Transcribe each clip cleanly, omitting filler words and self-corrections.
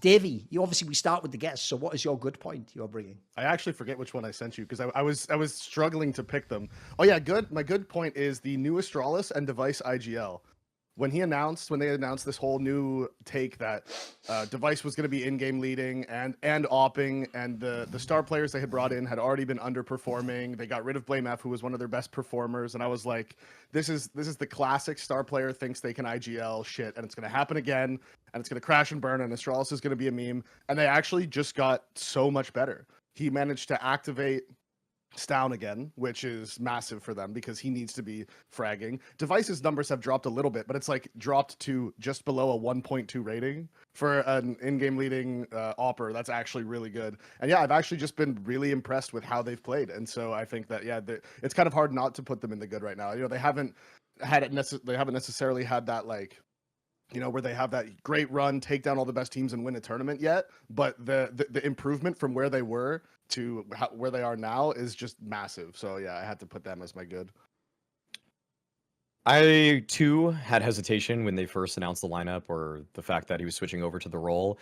Davey, we start with the guests. So what is your good point you're bringing? I actually forget which one I sent you because I was struggling to pick them. Oh yeah, good. My good point is the new Astralis and Device IGL. When they announced this whole new take that Device was going to be in-game leading and opping, and the star players they had brought in had already been underperforming. They got rid of BlameF, who was one of their best performers, and I was like, this is the classic star player thinks they can IGL shit, and it's going to happen again, and it's going to crash and burn, and Astralis is going to be a meme. And they actually just got so much better. He managed to activate Stown again, which is massive for them because he needs to be fragging. Device's numbers have dropped a little bit, but it's like dropped to just below a 1.2 rating for an in-game leading opper. That's actually really good. And yeah, I've actually just been really impressed with how they've played. And so I think that it's kind of hard not to put them in the good right now. You know, they haven't necessarily had that, like, you know, where they have that great run, take down all the best teams and win a tournament yet, but the improvement from where they were to where they are now is just massive. So yeah, I had to put them as my good. I too had hesitation when they first announced the lineup, or the fact that he was switching over to the role,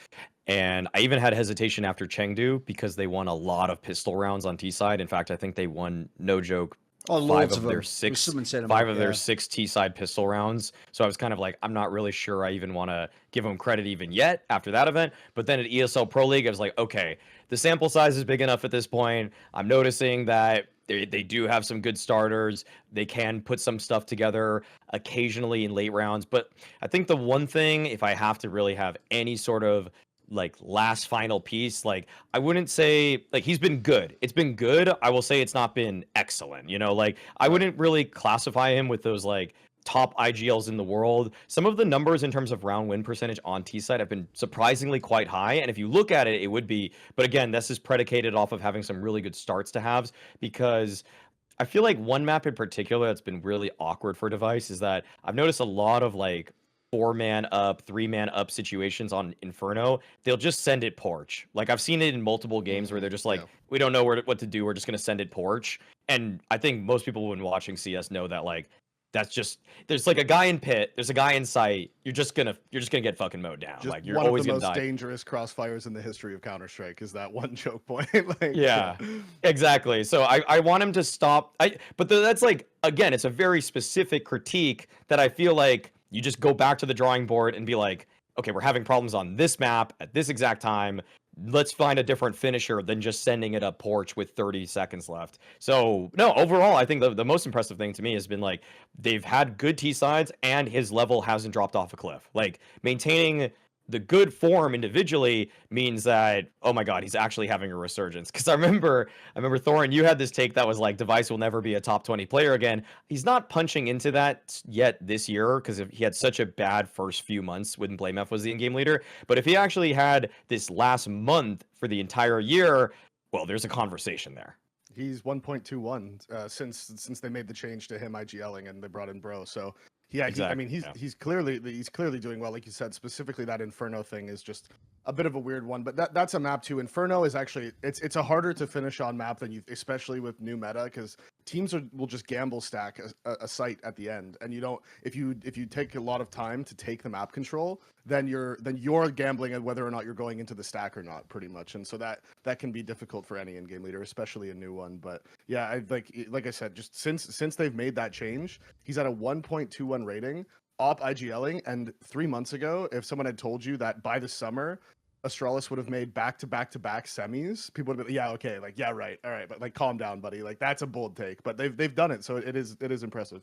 and I even had hesitation after Chengdu because they won a lot of pistol rounds on T side. In fact, I think they won, no joke, five of their six T-side pistol rounds. So I was kind of like, I'm not really sure I even want to give them credit even yet after that event. But then at ESL Pro League, I was like, okay, the sample size is big enough at this point. I'm noticing that they do have some good starters. They can put some stuff together occasionally in late rounds. But I think the one thing, if I have to really have any sort of like last final piece, like I wouldn't say like he's been good. It's been good. I will say it's not been excellent. You know, like I wouldn't really classify him with those like top IGLs in the world. Some of the numbers in terms of round win percentage on T side have been surprisingly quite high. And if you look at it, it would be, but again, this is predicated off of having some really good starts to halves, because I feel like one map in particular that's been really awkward for Device is that I've noticed a lot of like 4-man up, 3-man up situations on Inferno. They'll just send it porch. Like I've seen it in multiple games where they're just like, we don't know what to do. We're just going to send it porch. And I think most people when watching CS know that like, that's just, there's like a guy in pit, there's a guy in sight. You're just gonna get fucking mowed down. Just like you're one always of the gonna most die. dangerous crossfires in the history of Counter-Strike is that one choke point. Like, yeah, exactly. So I want him to stop. But that's like, again, it's a very specific critique that I feel like you just go back to the drawing board and be like, okay, we're having problems on this map at this exact time. Let's find a different finisher than just sending it up porch with 30 seconds left. So, no, overall, I think the most impressive thing to me has been, like, they've had good T-sides, and his level hasn't dropped off a cliff. Like, maintaining the good form individually means that, oh my god, he's actually having a resurgence. Because I remember Thorin, you had this take that was like, Device will never be a top 20 player again. He's not punching into that yet this year because he had such a bad first few months when BlameF was the in-game leader. But if he actually had this last month for the entire year, well, there's a conversation there. He's 1.21 since they made the change to him IGLing and they brought in Bro. So yeah, exactly. He's clearly doing well. Like you said, specifically that Inferno thing is just a bit of a weird one, but that's a map too. Inferno is actually it's a harder to finish on map than especially with new meta, because teams will just gamble stack a site at the end, and you don't, if you take a lot of time to take the map control, then you're gambling at whether or not you're going into the stack or not, pretty much. And so that can be difficult for any in-game leader, especially a new one. But yeah, like I said, just since they've made that change, he's at a 1.21 rating, op IGLing, and 3 months ago, if someone had told you that by the summer Astralis would have made back-to-back semis, people would have been, yeah, okay, like, yeah, right, all right, but like, calm down, buddy. Like, that's a bold take, but they've done it, so it is impressive.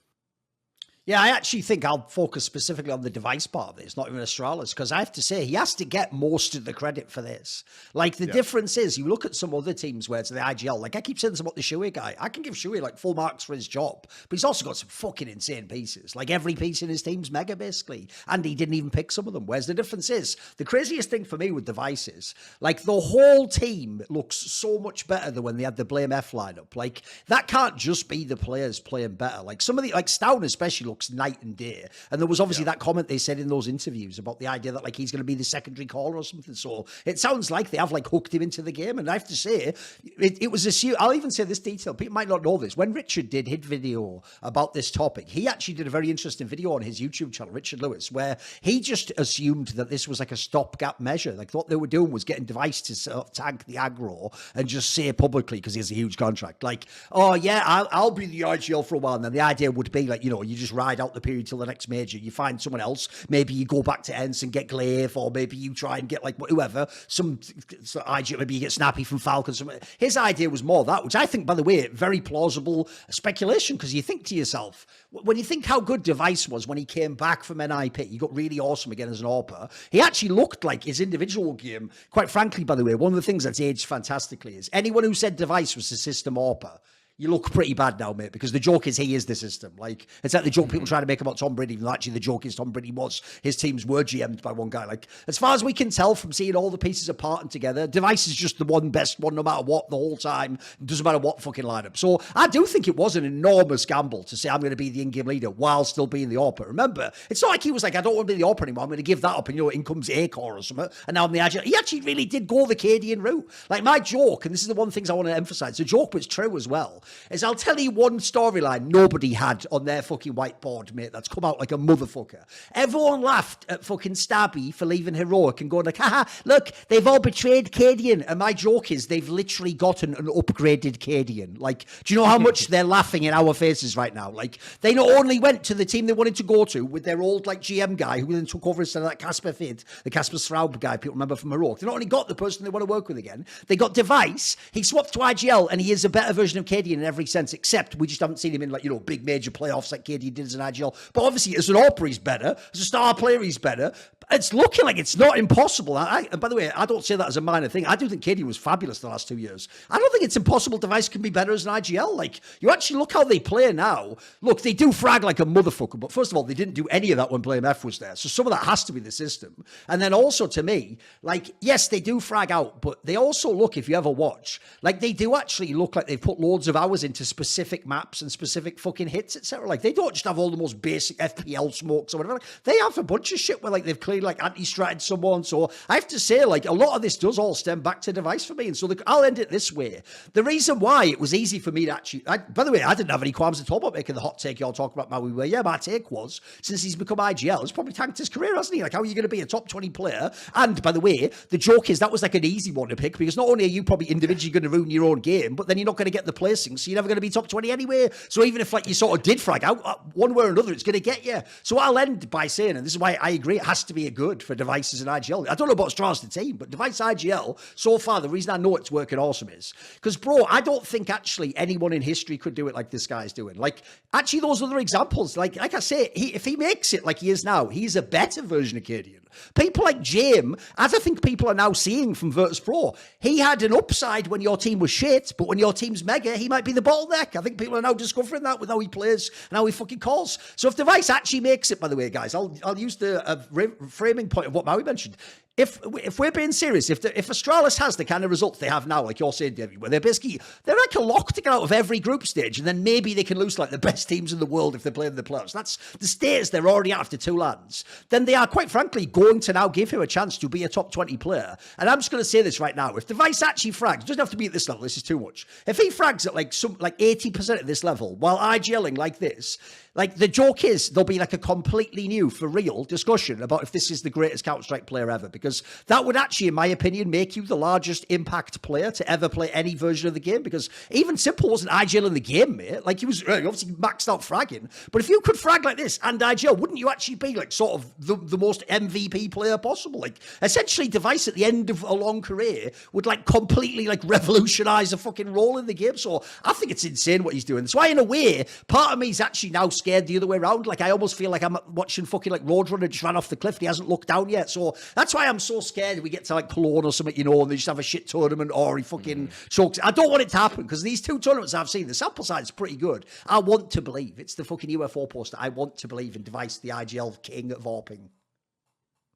Yeah, I actually think I'll focus specifically on the Device part of this, not even Astralis, because I have to say, he has to get most of the credit for this. Like, the difference is, you look at some other teams where it's the IGL, like I keep saying this about the Shui guy, I can give Shui like full marks for his job, but he's also got some fucking insane pieces. Like, every piece in his team's mega, basically, and he didn't even pick some of them. Whereas the difference is, the craziest thing for me with Device is, like, the whole team looks so much better than when they had the BlameF lineup. Like, that can't just be the players playing better. Like, some of the, like, Stown especially looks night and day. And there was obviously that comment they said in those interviews about the idea that like he's going to be the secondary caller or something. So it sounds like they have like hooked him into the game. And I have to say, it was assumed, I'll even say this detail, people might not know this. When Richard did his video about this topic, he actually did a very interesting video on his YouTube channel, Richard Lewis, where he just assumed that this was like a stopgap measure. Like what they were doing was getting Device to sort of tank the aggro and just say publicly, because he has a huge contract, like, oh yeah, I'll be the IGL for a while. And then the idea would be like, you know, you just ride out the period till the next major, you find someone else, maybe you go back to Ents and get Glaive, or maybe you try and get like whoever, some IGL, maybe you get Snappy from Falcon. His idea was more that, which I think, by the way, very plausible speculation, because you think to yourself, when you think how good Device was when he came back from NIP, he got really awesome again as an AWPer. He actually looked like his individual game. Quite frankly, by the way, one of the things that's aged fantastically is anyone who said Device was the system AWPer, you look pretty bad now, mate, because the joke is he is the system. Like, it's like the joke people try to make about Tom Brady, even though actually the joke is Tom Brady was, his teams were GM'd by one guy. Like, as far as we can tell from seeing all the pieces apart and together, Device is just the one best one, no matter what, the whole time. It doesn't matter what fucking lineup. So I do think it was an enormous gamble to say I'm going to be the in-game leader while still being the AWPer. Remember, it's not like he was like, I don't want to be the AWPer anymore, I'm going to give that up, and, you know, in comes A-Core or something, and now I'm the Agile. He actually really did go the Cadian route. Like, my joke, and this is the one thing I want to emphasize, the joke was true as well, is I'll tell you one storyline nobody had on their fucking whiteboard, mate, that's come out like a motherfucker. Everyone laughed at fucking Stabby for leaving Heroic and going like, haha, look, they've all betrayed Cadian. And my joke is they've literally gotten an upgraded Cadian. Like, do you know how much they're laughing in our faces right now? Like, they not only went to the team they wanted to go to with their old like GM guy who then took over instead of that Casper Fid, the Casper Straub guy people remember from Heroic. They not only got the person they want to work with again, they got Device. He swapped to IGL and he is a better version of Cadian in every sense, except we just haven't seen him in, like, you know, big major playoffs like KD did as an IGL. But obviously, as an AWPer, he's better. As a star player, he's better. It's looking like it's not impossible. And by the way, I don't say that as a minor thing. I do think KD was fabulous the last 2 years. I don't think it's impossible Device can be better as an IGL. Like, you actually look how they play now. Look, they do frag like a motherfucker. But first of all, they didn't do any of that when Blame F was there. So some of that has to be the system. And then also, to me, like, yes, they do frag out. But they also look, if you ever watch, like, they do actually look like they've put loads of hours into specific maps and specific fucking hits, etc. Like, they don't just have all the most basic FPL smokes or whatever. They have a bunch of shit where, like, they've clearly, like, anti-stratted someone. So I have to say, like, a lot of this does all stem back to Device for me. And so I'll end it this way. The reason why it was easy for me to actually, by the way, I didn't have any qualms at all about making the hot take y'all talk about Maui were. Yeah, my take was, since he's become IGL, he's probably tanked his career, hasn't he? Like, how are you going to be a top 20 player? And by the way, the joke is that was like an easy one to pick, because not only are you probably individually going to ruin your own game, but then you're not going to get the placing, so you're never going to be top 20 anyway. So even if, like, you sort of did frag out one way or another, it's going to get you. So I'll end by saying, and this is why I agree, it has to be a good for Device as an IGL. I don't know about Astralis the team, but Device IGL, so far, the reason I know it's working awesome is because, bro, I don't think actually anyone in history could do it like this guy's doing. Like, actually, those other examples, like I say, if he makes it like he is now, he's a better version of Cadian. People like Jame, as I think people are now seeing from Virtus Pro, he had an upside when your team was shit, but when your team's mega, he might be the bottleneck. I think people are now discovering that with how he plays and how he fucking calls. So if Device actually makes it, by the way, guys, I'll use the framing point of what Maui mentioned. If we're being serious, if Astralis has the kind of results they have now, like you're saying, Davey, where they're like a lock to get out of every group stage, and then maybe they can lose like the best teams in the world if they're playing the playoffs. That's the status they're already at after 2 lands. Then they are, quite frankly, going to now give him a chance to be a top 20 player. And I'm just going to say this right now: if Device actually frags, it doesn't have to be at this level. This is too much. If he frags at like 80% at this level while IGLing like this. Like, the joke is there'll be like a completely new, for real, discussion about if this is the greatest Counter-Strike player ever, because that would actually, in my opinion, make you the largest impact player to ever play any version of the game, because even Simple wasn't IGL in the game, mate. Like, he was obviously maxed out fragging, but if you could frag like this and IGL, wouldn't you actually be like sort of the most MVP player possible? Like, essentially, Device at the end of a long career would like completely like revolutionize a fucking role in the game. So I think it's insane what he's doing. So in a way, part of me is actually now scared the other way around. Like, I almost feel like I'm watching fucking like Roadrunner just ran off the cliff and he hasn't looked down yet. So that's why I'm so scared we get to like Cologne or something, you know, and they just have a shit tournament or he fucking chokes. I don't want it to happen, because these 2 tournaments I've seen, the sample size is pretty good. I want to believe. It's the fucking UFO poster. I want to believe in Device, the IGL king of AWPing.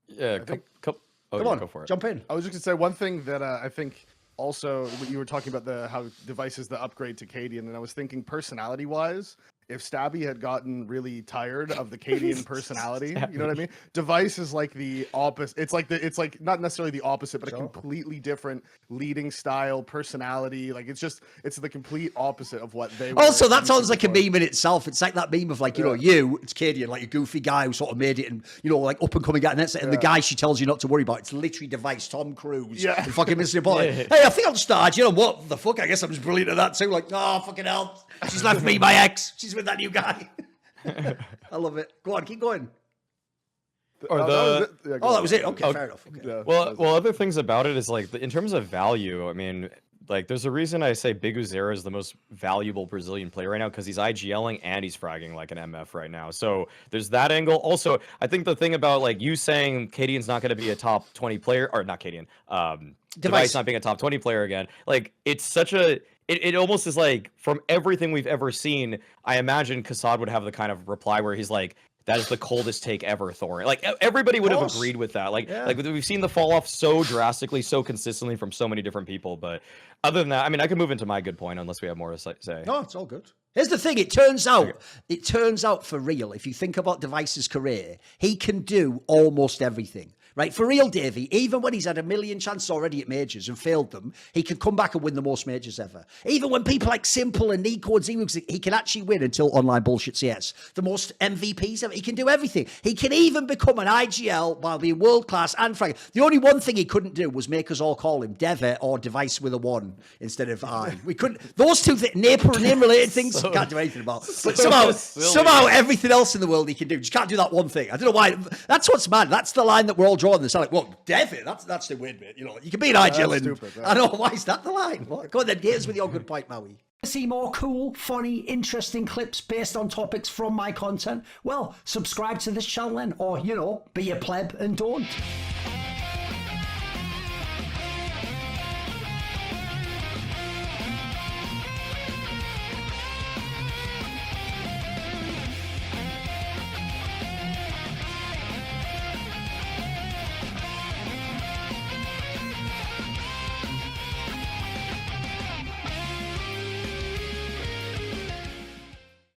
Yeah, come on, go for it. Jump in. I was just going to say one thing that I think also, you were talking about how Device is the upgrade to Cadian, and I was thinking personality-wise, if Stabby had gotten really tired of the Cadian personality, you know what I mean? Device is like the opposite. It's like not necessarily the opposite, but a completely different leading style, personality. Like it's the complete opposite of what they were. Also, that sounds like a meme in itself. It's like that meme of like, you know, it's Cadian, like a goofy guy who sort of made it and, you know, like up and coming guy. And the guy she tells you not to worry about, it's literally Device, Tom Cruise. Yeah. And fucking Mr. Apollo. Hey, I think I'll start. You know what the fuck? I guess I'm just brilliant at that too. Like, oh, fucking hell. She's left me, my ex. She's with that new guy. I love it. Go on, keep going. Or that was it. Okay, fair enough. Okay. Yeah, well, other things about it is like in terms of value. I mean, like there's a reason I say Big Uzera is the most valuable Brazilian player right now because he's IGLing and he's fragging like an MF right now. So there's that angle. Also, I think the thing about like you saying Cadian's not going to be a top 20 player, or not Cadian, Device not being a top 20 player again. Like it's such a it almost is like from everything we've ever seen, I imagine Kassad would have the kind of reply where he's like, that is the coldest take ever, Thorin. Like everybody would have agreed with that. Like we've seen the fall off so drastically, so consistently from so many different people. But other than that, I mean, I can move into my good point unless we have more to say. No, it's all good. Here's the thing. It turns out for real, if you think about Device's career, he can do almost everything. Right, for real, Davey, even when he's had a million chances already at majors and failed them, he can come back and win the most majors ever. Even when people like Simple and Nico and Zero, he can actually win until online bullshit CS. The most MVPs ever. He can do everything. He can even become an IGL while being world class and frank. The only one thing he couldn't do was make us all call him Dev1ce or Device with a 1 instead of I. We couldn't. Those two name related things he can't do anything about. But somehow everything else in the world he can do. Just can't do that one thing. I don't know why. That's what's mad. That's the line that we're all drawing this. I'm like, well, Dev1ce, that's the win, mate. You know, you can be an IGL. I know, why is that the line? What? Go on then, get us with your good point, Maui. See more cool, funny, interesting clips based on topics from my content? Well, subscribe to this channel then, or, you know, be a pleb and don't.